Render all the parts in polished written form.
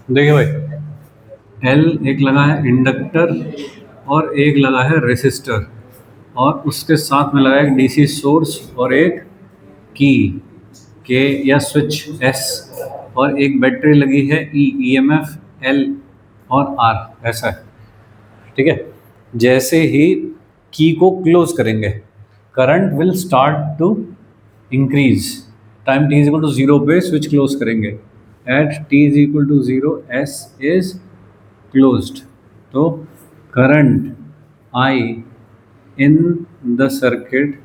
देखिए भाई, एल एक लगा है इंडक्टर और एक लगा है रेसिस्टर, और उसके साथ में लगा है एक डीसी सोर्स और एक की के या स्विच एस, और एक बैटरी लगी है ई ईएमएफ एल और आर, ऐसा है। ठीक है, जैसे ही की को क्लोज करेंगे current will start to increase. Time T is equal to zero पे स्विच क्लोज करेंगे, at T is equal to zero S is closed, तो current I in the circuit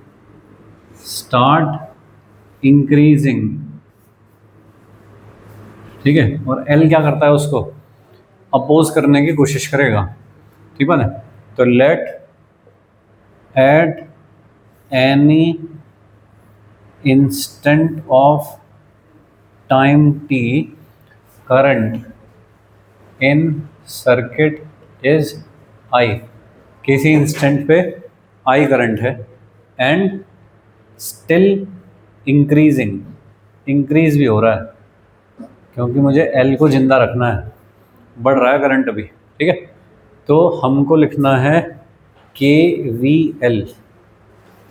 start increasing. ठीक है, और एल क्या करता है, उसको अपोज करने की कोशिश करेगा। ठीक है ना, तो let at any instant of time T current in circuit is I. किसी इंस्टेंट पे आई करंट है एंड स्टिल इंक्रीजिंग, इंक्रीज भी हो रहा है क्योंकि मुझे एल को जिंदा रखना है, बढ़ रहा है करंट अभी। ठीक है, तो हमको लिखना है के वी एल,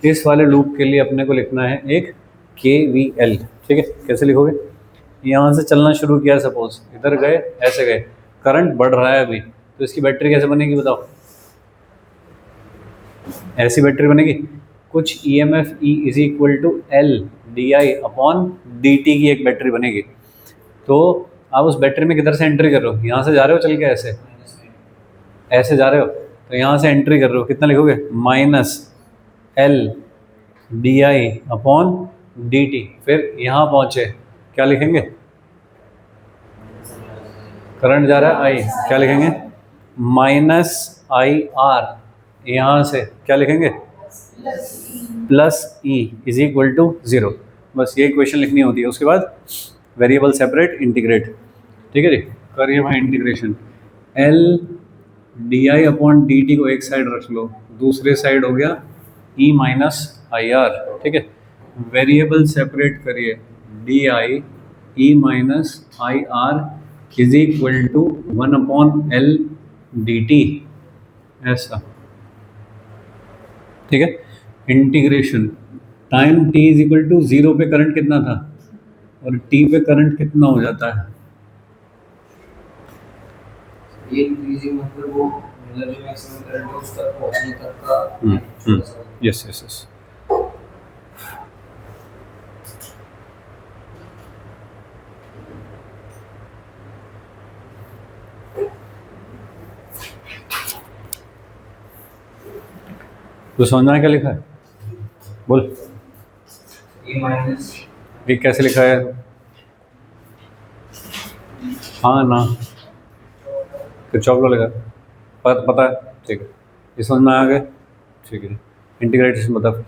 इस वाले लूप के लिए अपने को लिखना है एक के वी एल। ठीक है, कैसे लिखोगे, यहाँ से चलना शुरू किया, सपोज इधर गए, ऐसे गए, करंट बढ़ रहा है अभी, तो इसकी बैटरी कैसे बनेगी बताओ, ऐसी बैटरी बनेगी, कुछ E M F E is equal to L D I upon D T की एक बैटरी बनेगी। तो आप उस बैटरी में किधर से एंट्री कर रहे हो, यहाँ से जा रहे हो चल के, ऐसे ऐसे जा रहे हो, तो यहाँ से एंट्री कर रहे हो, कितना लिखोगे, minus L D I upon D T, फिर यहाँ पहुँचे क्या लिखेंगे, करंट जा रहा है आई, क्या लिखेंगे, माइनस आई आर, यहाँ से क्या लिखेंगे, plus E is equal to zero. बस ये इक्वेशन लिखनी होती है, उसके बाद वेरिएबल सेपरेट इंटीग्रेट। ठीक है जी, करिए भाई integration, L D I upon D T को एक साइड रख लो, दूसरे साइड हो गया ई माइनस आई आर। ठीक है, वेरिएबल सेपरेट करिए, D I E minus I R is equal to one upon L D T, ऐसा। ठीक है, integration, time t is equal to zero पे करंट कितना था और t पे करंट कितना हो जाता है, ये इंक्रीजिंग मतलब वो मतलब जो मैक्सिमम करंट है उस तक पहुंचने तक का। Yes yes yes. तो समझना है क्या लिखा है, बोल, ये माइनस ये कैसे लिखा है, हाँ ना, फिर चौक लगा, पता है, ठीक है, ये समझ में आ गया। ठीक है, इंटीग्रेशन बता, फिर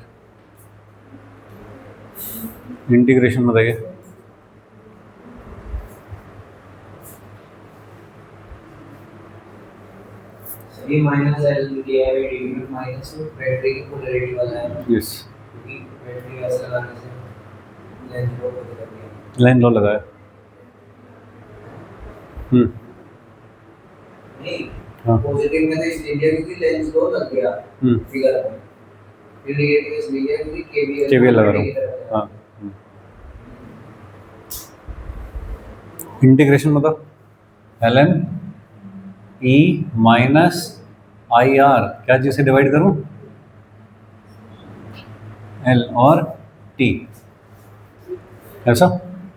इंटीग्रेशन बताइए। ये minus L D I D T minus battery की पोलैरिटी वाला है। यस, क्योंकि बैटरी ऐसे लगाने से लेंथ लो हो जाती है। लाइन लो लगाया। नहीं, हाँ, पॉजिटिव में तो इसलिए क्योंकि लेंथ लो लग गया फिगर में, फिर नेगेटिव इसलिए क्योंकि केवीएल लगा रहा हूँ। हाँ, इंटीग्रेशन मतलब L N E minus I R, क्या चीज़ से डिवाइड करूँ, एल और टी, ऐसा,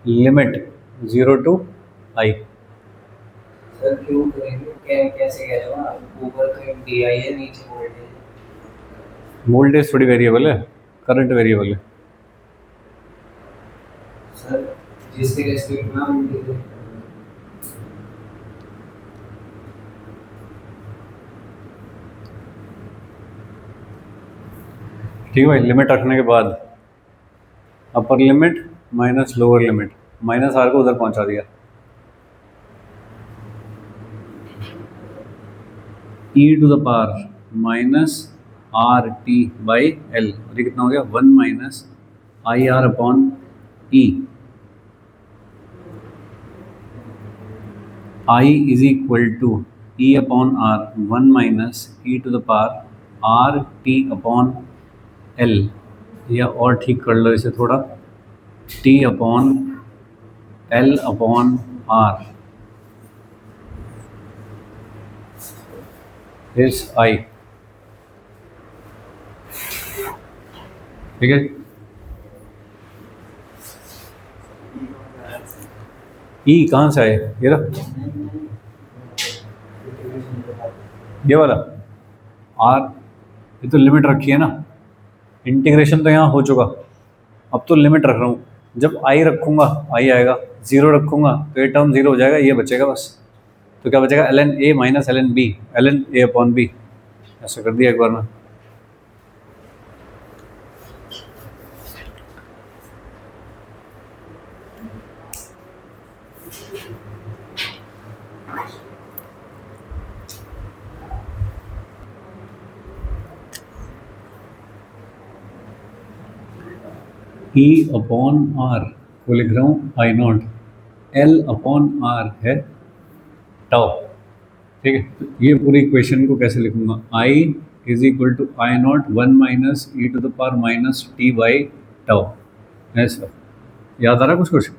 limit zero to I. Sir क्यों करेंगे, कैसे कह रहे हो आप, ऊपर तो डी आई है नीचे वोल्टेज। वोल्टेज थोड़ी वेरिएबल है, करंट वेरिएबल है। सर जिसके रेस्पेक्ट में हम ठीक है भाई, लिमिट रखने के बाद upper limit minus lower limit, minus R को उधर पहुंचा दिया, E to the power minus R T by L, और ये कितना हो गया, one minus I R upon E, I is equal to E upon R 1 minus E to the power R T upon L, या और ठीक कर लो इसे थोड़ा, T upon L upon R is I. ठीक है, ई कहाँ से आए, ये रहा, ये वाला आर, ये तो लिमिट रखी है ना, इंटीग्रेशन तो यहाँ हो चुका, अब तो लिमिट रख रहा हूँ। जब आई रखूँगा आई आएगा, ज़ीरो रखूँगा तो ये टर्म ज़ीरो हो जाएगा, ये बचेगा बस। तो क्या बचेगा, L N A minus L N B, L N A upon B, ऐसा कर दिया एक बार में। ई अपॉन आर को लिख रहा हूँ I naught, L upon R है टाउ। ठीक है, तो ये पूरी इक्वेशन को कैसे लिखूंगा, I is equal to I naught 1 minus E to the power minus T by tau, ऐसा याद आ रहा कुछ कुछ।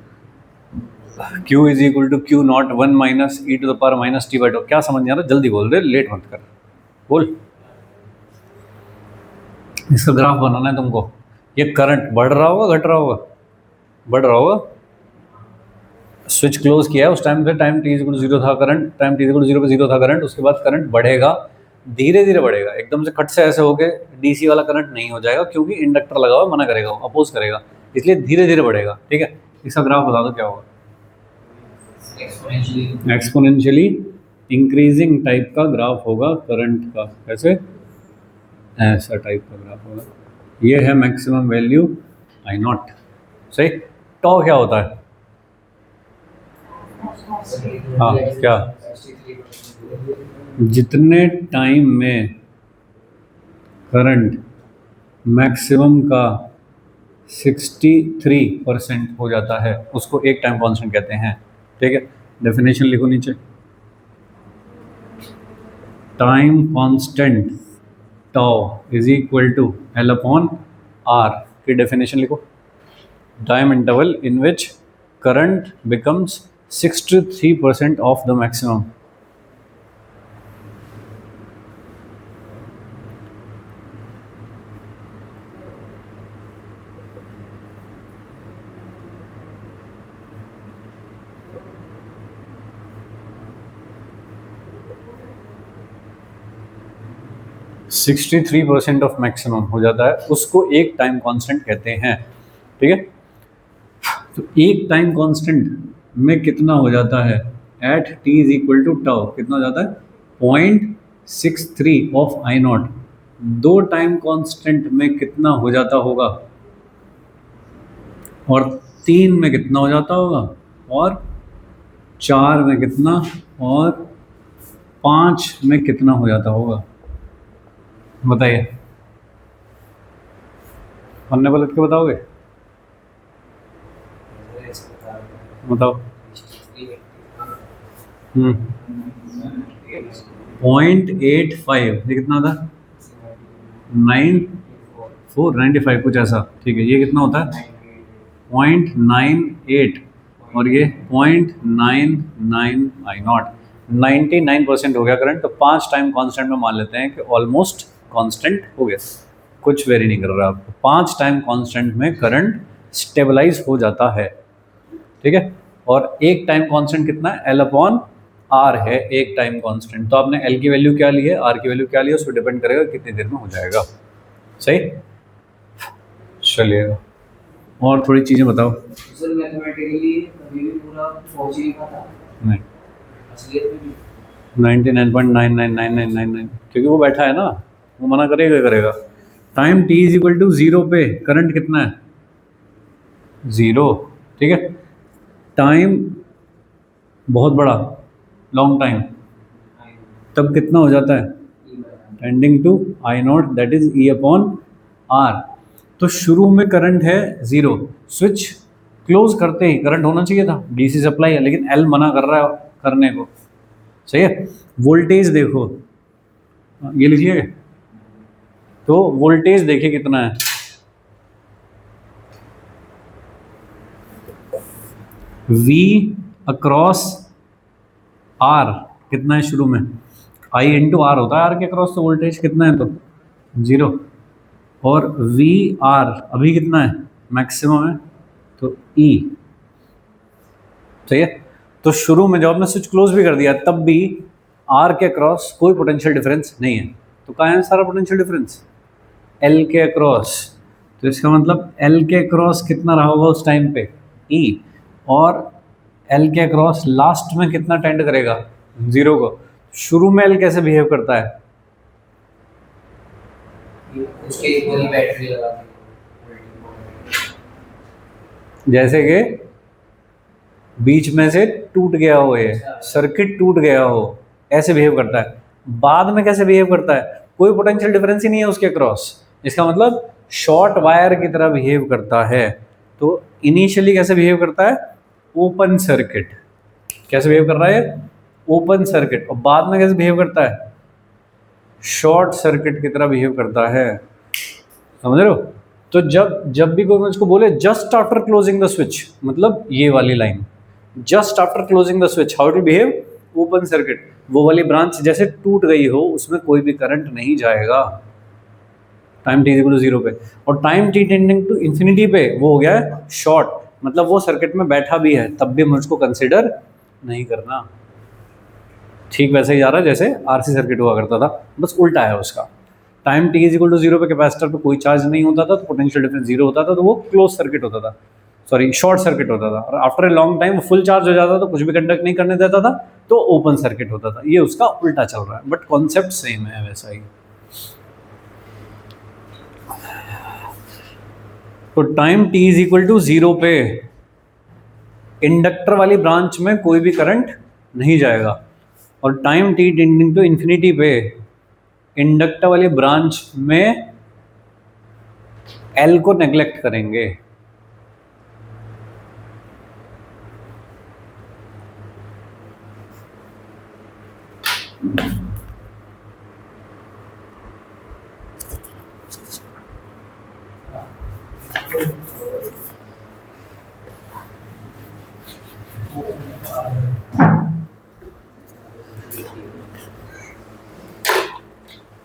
Q is equal to Q naught 1 minus E to the power minus T by tau, क्या समझ नहीं आ रहा, जल्दी बोल दे, लेट मत कर, बोल। इसका ग्राफ बनाना है तुमको, ये करंट बढ़ रहा होगा घट रहा होगा, बढ़ रहा होगा, स्विच क्लोज किया है उस टाइम पे, time T equal to zero था current, time T equal to zero पे जीरो था करंट, उसके बाद करंट बढ़ेगा, धीरे धीरे बढ़ेगा, एकदम से खट से ऐसे होके डीसी वाला करंट नहीं हो जाएगा, क्योंकि इंडक्टर लगा हुआ मना करेगा, अपोज करेगा, इसलिए धीरे धीरे बढ़ेगा। ठीक है, इसका ग्राफ बता दो क्या होगा, एक्सपोनेंशियली इंक्रीजिंग टाइप का ग्राफ होगा करंट का, कैसे, ऐसा टाइप का ग्राफ होगा। ये है मैक्सिमम वैल्यू आई नॉट, सही। टॉ क्या होता है, हाँ क्या, जितने टाइम में करंट मैक्सिमम का 63% हो जाता है उसको एक टाइम कांस्टेंट कहते हैं। ठीक है, डेफिनेशन लिखो नीचे, time constant tau is equal to L upon R की डेफिनेशन लिखो, time interval in which current becomes 63% of the maximum। Sixty 63% of maximum हो जाता है, उसको एक टाइम कांस्टेंट कहते हैं। ठीक है, तो एक टाइम कांस्टेंट में कितना हो जाता है, at T is equal to tau कितना हो जाता है, 0.63 ऑफ आई नॉट। दो टाइम कांस्टेंट में कितना हो जाता होगा, और 3 में कितना हो जाता होगा, और 4 में कितना, और 5 में कितना हो जाता होगा, बताइए, पन्ने पलट के बताओगे, बताओ। 0.85, ये कितना था, 9495 कुछ ऐसा। ठीक है, ये कितना होता है 0.98, और ये 0.99 आई नॉट, 99% हो गया करंट। तो 5 टाइम कांस्टेंट में मान लेते हैं कि ऑलमोस्ट कांस्टेंट हो गया, कुछ वेरी नहीं कर रहा आपको, 5 टाइम कांस्टेंट में करंट स्टेबलाइज हो जाता है। ठीक है, और एक टाइम कांस्टेंट कितना है, एल अपॉन आर है एक टाइम कांस्टेंट। तो आपने एल की वैल्यू क्या ली है, आर की वैल्यू क्या ली है, उस पर डिपेंड करेगा कितनी देर में हो जाएगा। सही, चलिएगा और थोड़ी चीज़ें बताओ। सर मैथमेटिकली कभी भी पूरा पहुंच नहीं पाता, नहीं, असलियत में भी 99.999999, क्योंकि वो बैठा है ना, वो मना करेगा करेगा। Time T is equal to 0 पे करंट कितना है, 0। ठीक है, टाइम बहुत बड़ा, लॉन्ग टाइम, तब कितना हो जाता है, tending to I naught, that is E upon R. तो शुरू में करंट है 0, स्विच क्लोज करते ही करंट होना चाहिए था, डीसी सप्लाई है, लेकिन एल मना कर रहा है करने को, सही है। वोल्टेज देखो, ये लिखिए, तो वोल्टेज देखिए कितना है, V अक्रॉस R कितना है शुरू में, I इंटू आर होता है R के अक्रॉस, तो वोल्टेज कितना है, तो 0। और वी आर अभी कितना है, मैक्सिमम है, तो E। सही है। तो शुरू में जब आपने स्विच क्लोज भी कर दिया तब भी R के अक्रॉस कोई पोटेंशियल डिफरेंस नहीं है, तो कहाँ है सारा पोटेंशियल डिफरेंस, L के अक्रॉस। तो इसका मतलब L के अक्रॉस कितना रहा होगा उस टाइम पे, E। और L के अक्रॉस लास्ट में कितना टेंड करेगा, 0 को। शुरू में L कैसे बिहेव करता है, उसके इक्वली बैटरी लगा दी, जैसे कि बीच में से टूट गया हो, ये सर्किट टूट गया हो, ऐसे बिहेव करता है। बाद में कैसे बिहेव करता है, कोई पोटेंशियल डिफरेंस ही नहीं है उसके क्रॉस, इसका मतलब शॉर्ट वायर की तरह बिहेव करता है। तो इनिशियली कैसे बिहेव करता है, ओपन सर्किट, कैसे बिहेव कर रहा है, ओपन सर्किट। और बाद में कैसे बिहेव करता है, शॉर्ट सर्किट की तरह बिहेव करता है, समझ रहे हो। तो जब भी कोई मुझको बोले just after closing the switch, मतलब ये वाली line, just after closing the switch how to behave, open circuit, वो वाली ब्रांच जैसे टूट गई हो, उसमें कोई भी करंट नहीं जाएगा टाइम t इक्वल टू 0 पे। और time t tending to infinity पे वो हो गया है शॉर्ट, मतलब वो सर्किट में बैठा भी है तब भी मुझको कंसिडर नहीं करना। ठीक वैसे ही जा रहा है जैसे आरसी सर्किट हुआ करता था, बस उल्टा है उसका। टाइम t इक्वल टू 0 पे कैपेसिटर पे कोई चार्ज नहीं होता था, तो पोटेंशियल डिफरेंस 0 होता था, तो वो क्लोज सर्किट होता था, सॉरी शॉर्ट सर्किट होता था। और after a long time full charge हो जाता था, कुछ भी कंडक्ट नहीं करने देता था, तो ओपन सर्किट होता था। ये उसका उल्टा चल रहा है, बट कॉन्सेप्ट सेम है वैसा ही। तो time t is equal to 0 पे इंडक्टर वाली ब्रांच में कोई भी करंट नहीं जाएगा, और time t tending to infinity पे इंडक्टर वाली ब्रांच में L को नेग्लेक्ट करेंगे।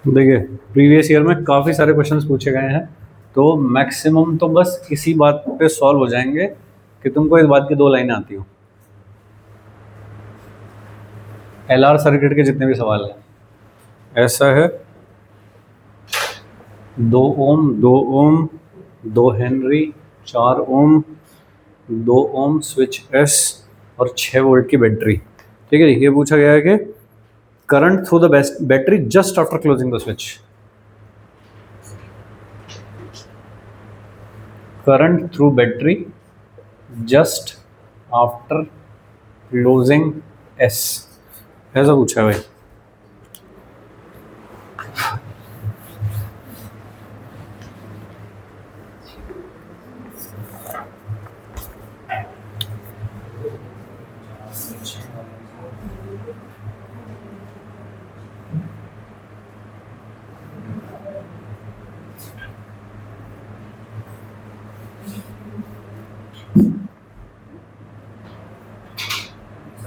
देखिए प्रीवियस ईयर में काफ़ी सारे क्वेश्चंस पूछे गए हैं, तो मैक्सिमम तो बस इसी बात पे सॉल्व हो जाएंगे कि तुमको इस बात की 2 लाइनें आती हो। LR सर्किट के जितने भी सवाल हैं ऐसा है, 2 ओम 2 ओम 2 हेनरी 4 ओम 2 ओम स्विच S और 6 वोल्ट की बैटरी। ठीक है, ये पूछा गया है कि current through the battery just after closing the switch, current through battery just after closing S, ऐसा पूछा है भाई।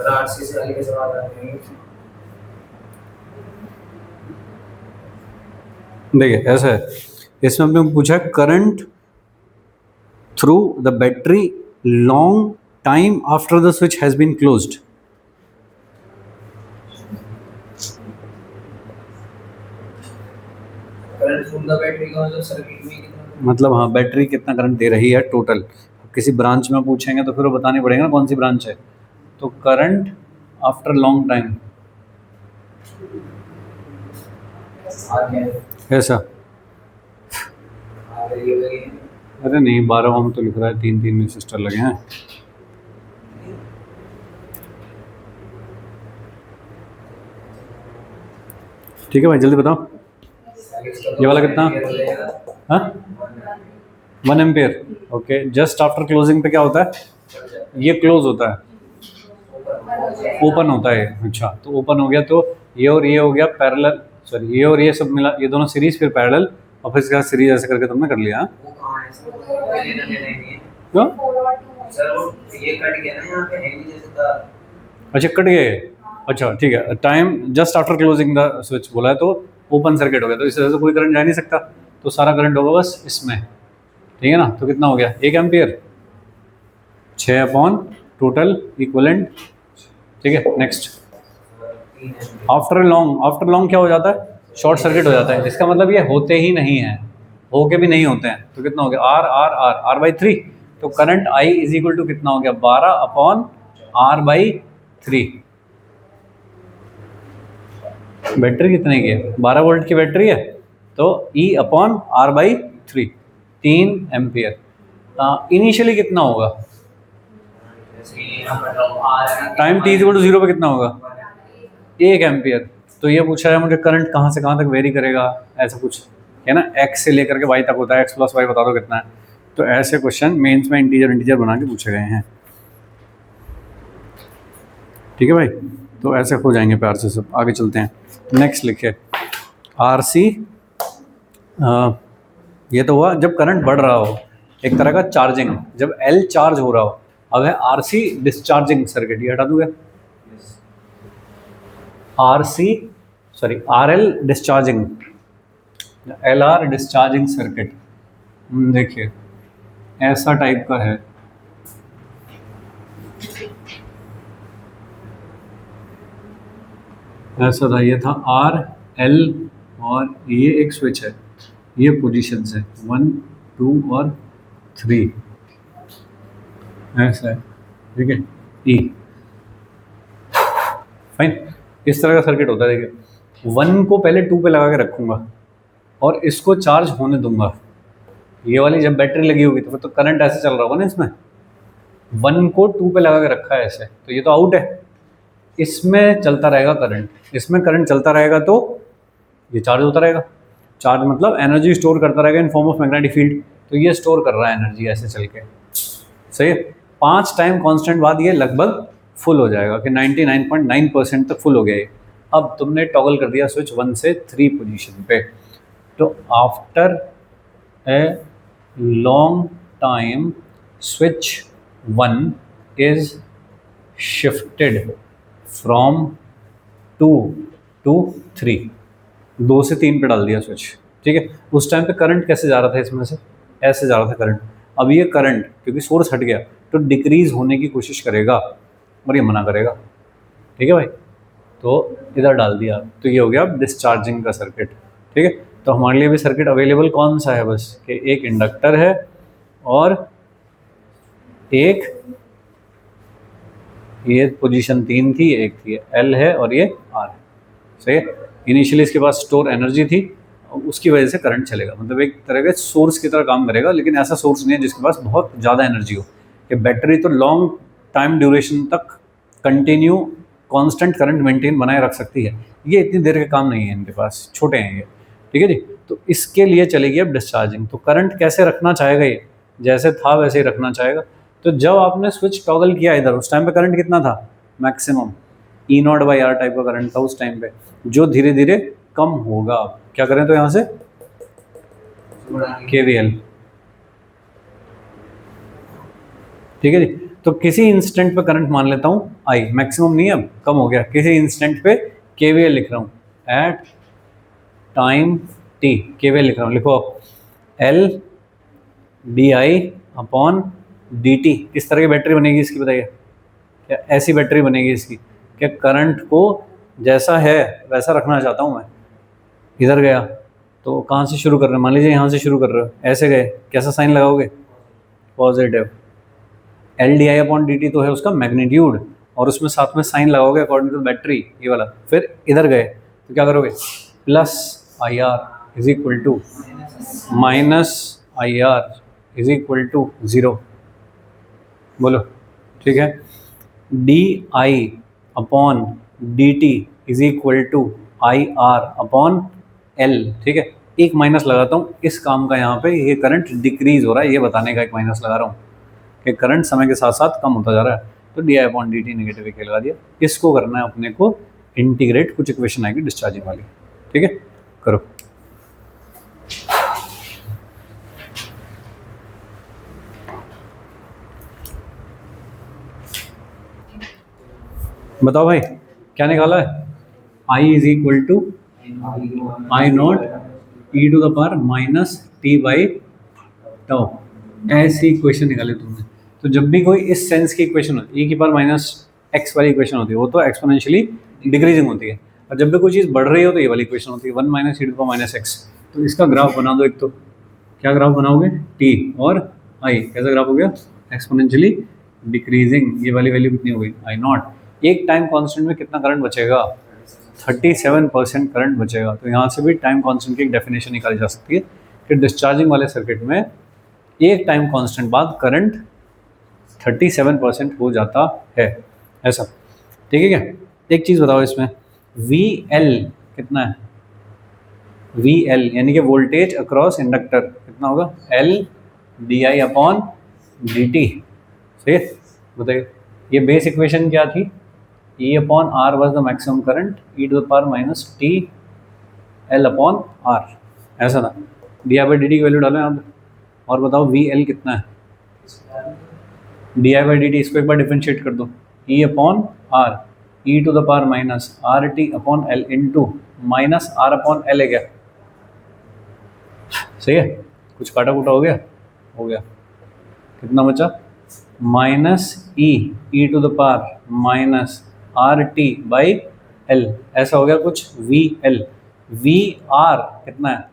आरसी से आगे के सवाल आते हैं। देखिए ऐसा है, इसमें हमने पूछा current through the battery long time after the switch has been closed. Current from the battery का मतलब सर्किट में कितना, मतलब हाँ बैटरी कितना करंट दे रही है टोटल। किसी ब्रांच में पूछेंगे तो फिर वो बताने पड़ेगा ना कौन सी ब्रांच है। तो करंट आफ्टर लॉन्ग टाइम ऐसा, अरे नहीं 12 ओम तो लिख रहा है, 3 रेसिस्टर लगे हैं। ठीक है भाई जल्दी बताओ, ये वाला कितना, हाँ 1 ampere. Okay, just after closing पे क्या होता है, ये क्लोज होता है, ओपन होता है। अच्छा, तो ओपन हो गया तो ये और ये हो गया पैरेलल, सॉरी ये और ये सब मिला, ये दोनों सीरीज फिर पैरेलल, और फिर इसका सीरीज ऐसे करके तुमने कर लिया। वो कहाँ है सर? वो लेना देना ही नहीं है क्यों? सर, वो ये कट गया ना यहाँ पे, है नहीं जैसे था। अच्छा, कट गए। अच्छा ठीक है, time just after closing the switch बोला है तो ओपन सर्किट हो गया, तो इस तरह से कोई करंट जा नहीं सकता, तो सारा करंट होगा बस इसमें, ठीक है ना। तो कितना हो गया, 1 एम्पियर, 6 अपॉन टोटल इक्वलेंट, ठीक है। नेक्स्ट, आफ्टर लॉन्ग क्या हो जाता है, शॉर्ट सर्किट हो जाता है, इसका मतलब ये होते ही नहीं है, होके भी नहीं होते हैं। तो कितना हो गया, R R R R by 3, तो current I is equal to कितना हो गया, 12 अपॉन आर बाई 3। बैटरी कितने की है, 12 वोल्ट की बैटरी है, तो E upon R by 3, 3 ampere. Initially कितना होगा, टाइम टी इक्वल टू 0 पे कितना होगा, 1 एम्पियर। तो ये पूछा है मुझे करंट कहाँ से कहाँ तक वेरी करेगा, ऐसा कुछ है ना, एक्स से लेकर के वाई तक होता है, एक्स प्लस वाई बता दो कितना है। तो ऐसे क्वेश्चन मेंस में इंटीजर बना के पूछे गए हैं, ठीक है भाई। तो ऐसे हो जाएंगे प्यार से सब। आगे चलते हैं, नेक्स्ट लिखे आर सी। ये तो हुआ जब करंट बढ़ रहा हो, एक तरह का चार्जिंग, जब एल चार्ज हो रहा हो। अब है आर सी डिस्चार्जिंग सर्किट, ये हटा दूंगा, R C sorry R L discharging, L R discharging circuit. देखिए ऐसा टाइप का है, ऐसा था, ये था आर एल, और ये एक स्विच है, ये पोजीशंस है 1 2 और 3, ऐसा है, ठीक है। ई फाइन, इस तरह का सर्किट होता है। देखिए 1 को पहले 2 पे लगा के रखूँगा और इसको चार्ज होने दूंगा, ये वाली जब बैटरी लगी होगी तो फिर तो करंट ऐसे चल रहा होगा ना, इसमें 1 को 2 पे लगा के रखा है ऐसे, तो ये तो आउट है, इसमें चलता रहेगा करंट, इसमें करंट चलता रहेगा तो ये चार्ज होता रहेगा। चार्ज मतलब एनर्जी स्टोर करता रहेगा in form of magnetic field, तो ये स्टोर कर रहा है एनर्जी ऐसे चल के, सही है। 5 टाइम कांस्टेंट बाद ये लगभग फुल हो जाएगा कि 99.9% तक फुल हो गया ये। अब तुमने टॉगल कर दिया स्विच 1 से 3 पोजीशन पे, तो after a long time switch 1 is shifted from 2 to 3, 2 से 3 पे डाल दिया स्विच, ठीक है। उस टाइम पे करंट कैसे जा रहा था, इसमें से ऐसे जा रहा था करंट। अब ये करंट क्योंकि सोर्स हट गया तो डिक्रीज होने की कोशिश करेगा और ये मना करेगा, ठीक है भाई। तो इधर डाल दिया, तो ये हो गया डिस्चार्जिंग का सर्किट, ठीक है। तो हमारे लिए भी सर्किट अवेलेबल कौन सा है, बस कि एक इंडक्टर है और एक, ये पोजीशन 3 थी, एक थी एल है और ये आर है, सही है। इनिशियली इसके पास स्टोर एनर्जी थी, उसकी वजह से करंट चलेगा, मतलब एक तरह के सोर्स की तरह काम करेगा, लेकिन ऐसा सोर्स नहीं है जिसके पास बहुत ज़्यादा एनर्जी हो। कि बैटरी तो लॉन्ग टाइम ड्यूरेशन तक कंटिन्यू कांस्टेंट करंट मेंटेन बनाए रख सकती है, ये इतनी देर के काम नहीं है इनके पास, छोटे हैं ये, ठीक है जी। तो इसके लिए चलेगी अब डिस्चार्जिंग। तो करंट कैसे रखना चाहेगा ये, जैसे था वैसे ही रखना चाहेगा। तो जब आपने स्विच टॉगल किया इधर, उस टाइम पे करंट कितना था, maximum E naught by R type का करंट था उस टाइम पे, जो धीरे धीरे कम होगा। क्या करें तो यहाँ से KVL, ठीक है जी। तो किसी इंस्टेंट पे करंट मान लेता हूँ आई, मैक्सिमम नहीं, अब कम हो गया, किसी इंस्टेंट पे KVL लिख रहा हूँ, एट टाइम t KVL लिख रहा हूँ। लिखो L di अपॉन dt। किस तरह की बैटरी बनेगी इसकी बताइए, क्या ऐसी बैटरी बनेगी इसकी, क्या करंट को जैसा है वैसा रखना चाहता हूँ मैं। इधर गया तो कहाँ से शुरू कर रहे हैं, मान लीजिए यहाँ से शुरू कर रहे हो, ऐसे गए, कैसा साइन लगाओगे, positive. L D I upon D T तो है उसका मैग्नीट्यूड, और उसमें साथ में साइन लगाओगे अकॉर्डिंग टू बैटरी, ये वाला। फिर इधर गए तो क्या करोगे, plus I R is equal to minus I R is equal to 0, बोलो, ठीक है। D I upon D T is equal to I R upon L, ठीक है। एक माइनस लगाता हूँ इस काम का, यहाँ पे ये करंट डिक्रीज हो रहा है, ये बताने का एक माइनस लगा रहा हूँ कि करंट समय के साथ साथ कम होता जा रहा है। तो D I upon D T negative के लगा दिया। इसको करना है अपने को इंटीग्रेट, कुछ इक्वेशन आएगी डिस्चार्जिंग वाली, ठीक है, करो। बताओ भाई क्या निकाला है? I is equal to I naught E to the power minus T by tau, ऐसी इक्वेशन निकाली तुमने। तो जब भी कोई इस सेंस की इक्वेशन होती है, ई की पावर माइनस एक्स वाली इक्वेशन होती है, वो तो एक्सपोनेंशियली डिक्रीजिंग होती है, और जब भी कोई चीज़ बढ़ रही हो तो ये वाली इक्वेशन होती है, 1 minus E to the power minus X. तो इसका ग्राफ बना दो एक, तो क्या ग्राफ बनाओगे? टी और आई, कैसा ग्राफ हो गया? Exponentially decreasing. ये वाली वैल्यू कितनी हो गई? आई नॉट। एक टाइम कांस्टेंट में कितना करंट बचेगा? 37% करंट बचेगा। तो यहाँ से भी टाइम कांस्टेंट की एक डेफिनेशन निकाली जा सकती है कि डिस्चार्जिंग वाले सर्किट में एक टाइम कांस्टेंट बाद करंट 37% हो जाता है, ऐसा, ठीक है क्या? एक चीज़ बताओ इसमें, वी एल कितना है? वी एल यानी कि वोल्टेज अक्रॉस इंडक्टर कितना होगा? L D I upon D T, सही है? बताइए ये बेस इक्वेशन क्या थी? E upon R was the maximum current, E to the power minus T L upon R, ऐसा था। D I by D T की वैल्यू डालें आप, और बताओ वी एल कितना है? D I by D T, इसको एक बार डिफ्रेंशिएट कर दो, E upon R, E to the power minus R T upon L into minus R upon L है क्या? सही है? कुछ काटा कूटा हो गया? हो गया। कितना बचा? Minus E to the power minus R T by L, ऐसा हो गया कुछ। वी एल, वी आर कितना है?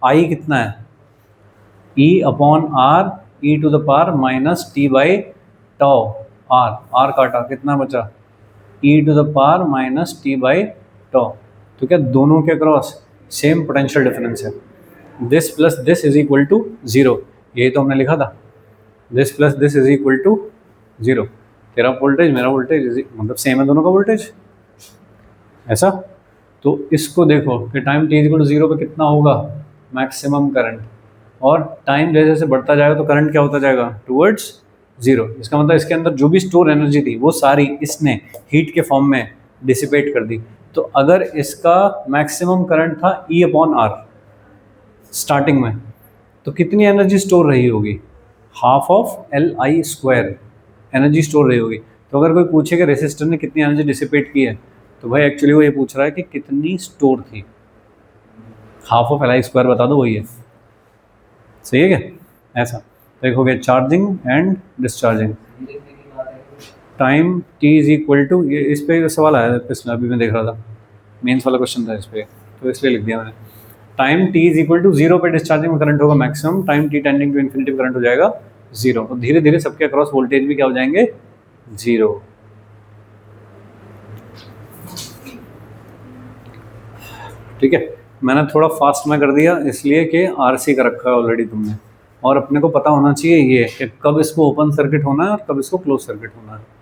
आई कितना है? E upon R E to the power minus T by tau, R काटा, कितना बचा? E to the power minus T by tau. तो क्या दोनों के अक्रॉस सेम पोटेंशियल डिफरेंस है? This plus this is equal to 0, यही तो हमने लिखा था, this plus this is equal to 0। तेरा वोल्टेज मेरा वोल्टेज मतलब सेम है दोनों का वोल्टेज, ऐसा। तो इसको देखो कि टाइम t इक्वल टू 0 पे कितना होगा मैक्सिमम करंट, और टाइम जैसे जैसे बढ़ता जाएगा तो करंट क्या होता जाएगा? टूवर्ड्स 0। इसका मतलब इसके अंदर जो भी स्टोर एनर्जी थी वो सारी इसने हीट के फॉर्म में डिसिपेट कर दी। तो अगर इसका मैक्सिमम करंट था E अपॉन आर स्टार्टिंग में, तो कितनी एनर्जी स्टोर रही होगी? Half of L I square energy store रही होगी। तो अगर कोई पूछे कि रेसिस्टर ने कितनी एनर्जी डिसिपेट की है, तो भाई एक्चुअली वो ये पूछ रहा है कि कितनी स्टोर थी। Half of L I square बता दो, वही है, सही है क्या? ऐसा। तो एक हो गया charging and discharging. Time T is equal to, ये इस पर सवाल आया पिछले, अभी मैं देख रहा था, मेंस वाला क्वेश्चन था इस पर, तो इसलिए लिख दिया मैंने। Time T is equal to 0 पे डिस्चार्जिंग में करंट होगा maximum, time T tending to infinity current हो जाएगा 0। तो धीरे धीरे सबके अक्रॉस वोल्टेज भी क्या हो जाएंगे? 0। ठीक है, मैंने थोड़ा फास्ट में कर दिया इसलिए कि आरसी का रखा है ऑलरेडी तुमने, और अपने को पता होना चाहिए ये कि कब इसको ओपन सर्किट होना है और कब इसको क्लोज सर्किट होना है।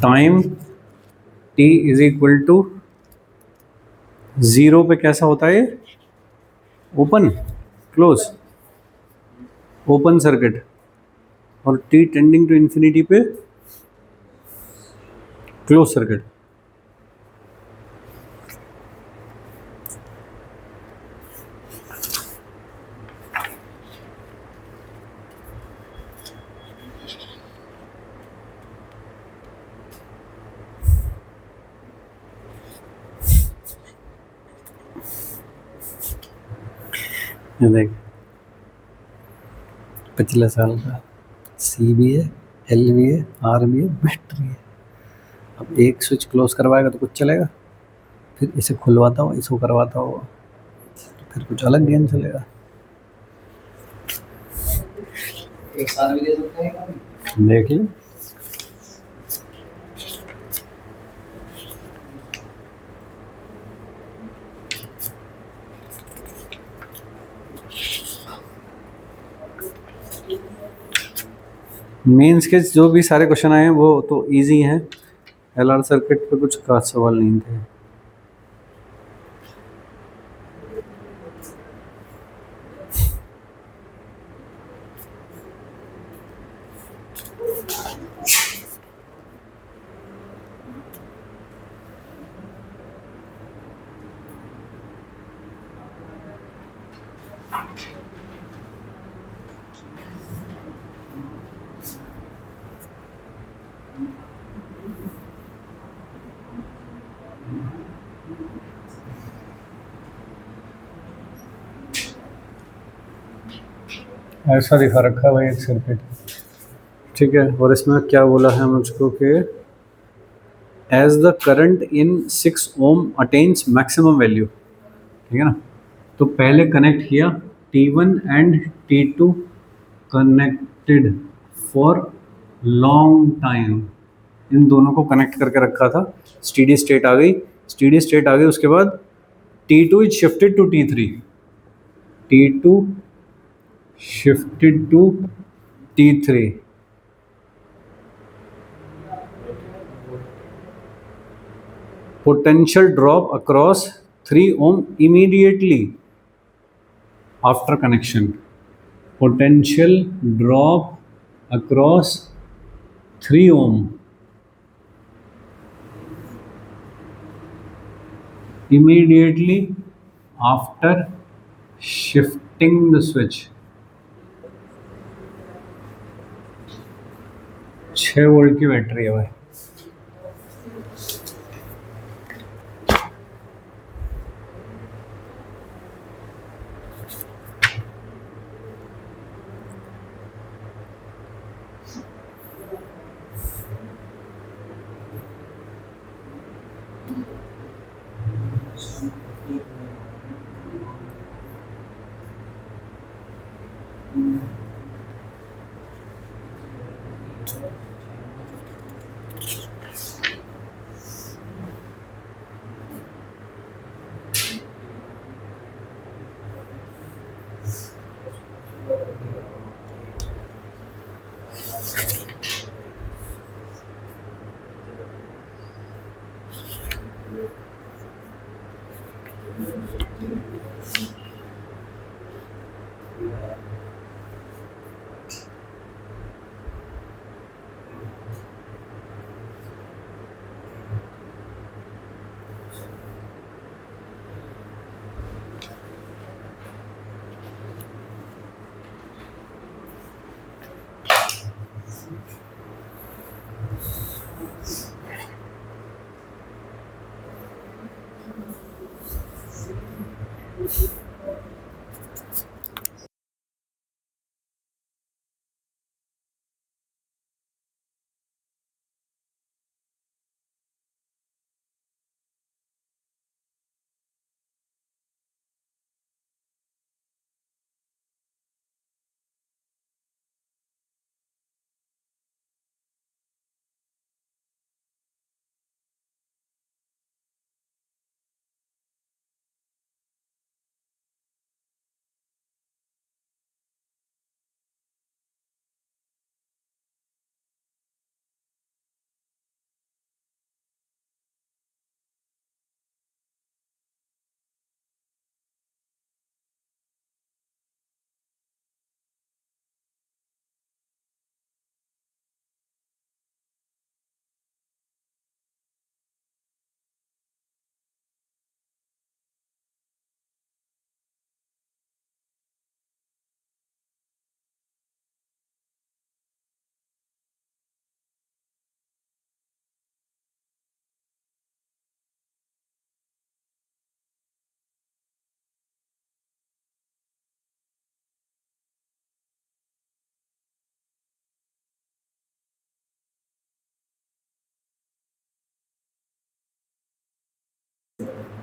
Time t is equal to 0 पे कैसा होता है? ओपन, क्लोज, ओपन सर्किट, और t टेंडिंग टू इन्फिनिटी पे क्लोज सर्किट। देख, पिछले साल का सी भी है, एल भी है, आर भी है, बैटरी है। अब एक स्विच क्लोज करवाएगा तो कुछ चलेगा, फिर इसे खुलवाता हो, इसको करवाता हो, तो फिर कुछ अलग गेम चलेगा। एक साल भी दे सकते हैं, देख लो। मेंस के जो भी सारे क्वेश्चन आए हैं वो तो इजी हैं, एलआर सर्किट पे कुछ खास सवाल नहीं थे। ऐसा दिखा रखा है भाई एक सर्किट, ठीक है, और इसमें क्या बोला है मुझको कि as the current in 6 ohm attains maximum value, ठीक है ना। तो पहले कनेक्ट किया T1 and T2 connected for long time, इन दोनों को कनेक्ट करके रखा था, स्टेडी स्टेट आ गई, स्टेडी स्टेट आ गई, उसके बाद T2 is shifted to T3, T2 shifted to T3, potential drop across 3 ohm immediately after connection, potential drop across 3 ohm immediately after shifting the switch, 6 volt की battery है भाई।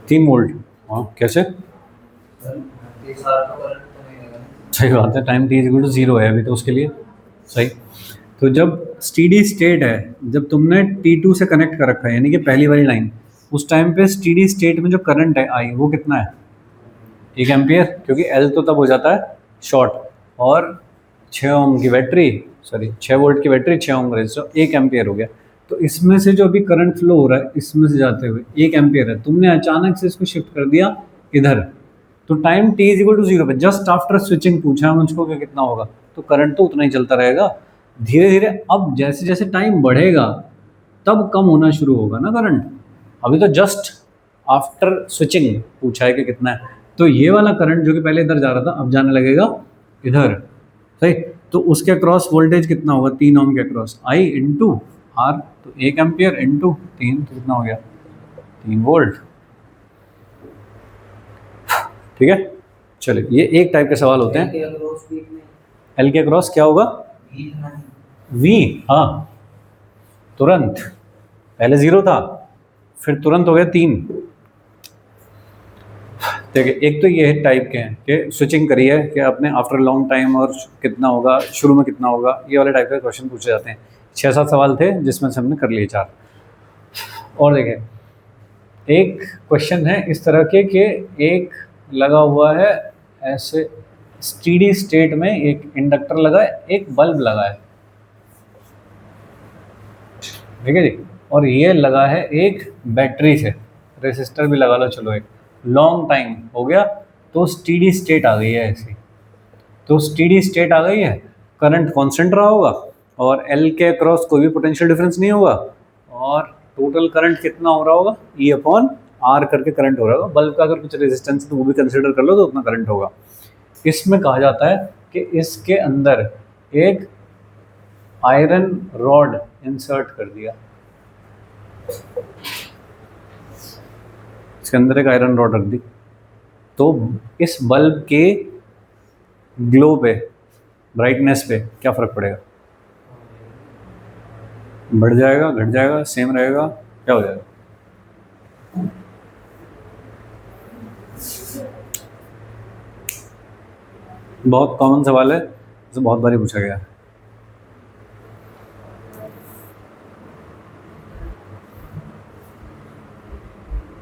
तीन volt, हाँ कैसे, सही बात है, टाइम टी इक्वल टू 0 है अभी तो उसके लिए, सही। तो जब स्टेडी स्टेट है, जब तुमने T2 से कनेक्ट कर रखा है यानी कि पहली वाली लाइन, उस टाइम पे स्टेडी स्टेट में जो करंट है आई वो कितना है, 1 एम्पियर, क्योंकि L तो तब हो जाता है शॉर्ट, और 6 ओम की बैटरी, सॉरी 6 वोल्ट की बैटरी, 6 ओम का रेजिस्टर, 1 एम्पियर हो गया। तो इसमें से जो अभी करंट फ्लो हो रहा है इसमें से जाते हुए 1 एम्पियर है, तुमने अचानक से इसको शिफ्ट कर दिया इधर, तो time t is equal to 0 पे जस्ट आफ्टर स्विचिंग पूछा है मुझको कि कितना होगा, तो करंट तो उतना ही चलता रहेगा। धीरे धीरे अब जैसे जैसे टाइम बढ़ेगा तब कम होना शुरू होगा ना करंट। अभी तो जस्ट आफ्टर स्विचिंग पूछा है कि कितना है, तो ये वाला करंट जो कि पहले इधर जा रहा था अब जाने लगेगा इधर, सही। तो उसके अक्रॉस वोल्टेज कितना होगा, 3 ओम के अक्रॉस, आई इंटू आर, तो 1 एम्पियर इंटू 3, तो कितना हो गया 3 वोल्ट। ठीक है, चलिए ये एक टाइप के सवाल होते हैं। एल के अक्रॉस क्या होगा, वी, हाँ तुरंत, पहले 0 था फिर तुरंत हो गया 3। देखिए एक तो ये टाइप के हैं कि स्विचिंग करी है कि आपने आफ्टर लॉन्ग टाइम और कितना होगा, शुरू में कितना होगा, ये वाले टाइप के क्वेश्चन पूछे जाते हैं। 6-7 सवाल थे जिसमें से हमने कर लिए 4। और देखें एक क्वेश्चन है इस तरह के कि एक लगा हुआ है ऐसे स्टीडी स्टेट में, एक इंडक्टर लगा है, एक बल्ब लगा है, ठीक है जी, और ये लगा है एक बैटरी से, रेसिस्टर भी लगा लो, चलो एक लॉन्ग टाइम हो गया, तो स्टीडी स्टेट आ गई है ऐसी। तो स्टीडी स्टेट आ गई है, करंट कांस्टेंट रहा होगा और एल के अक्रॉस कोई भी पोटेंशियल डिफरेंस नहीं होगा, और टोटल करंट कितना हो रहा होगा, ई अपॉन आर करके करंट हो रहा होगा। बल्ब का अगर कुछ रेजिस्टेंस तो वो भी कंसिडर कर लो तो उतना करंट होगा। इसमें कहा जाता है कि इसके अंदर एक आयरन रॉड इंसर्ट कर दिया, इसके अंदर एक आयरन रॉड रख दी, तो इस बल्ब के ग्लो पे, ब्राइटनेस पे क्या फ़र्क पड़ेगा, बढ़ जाएगा, घट जाएगा, सेम रहेगा, क्या हो जाएगा। बहुत कॉमन सवाल है, तो बहुत बारी पूछा गया है।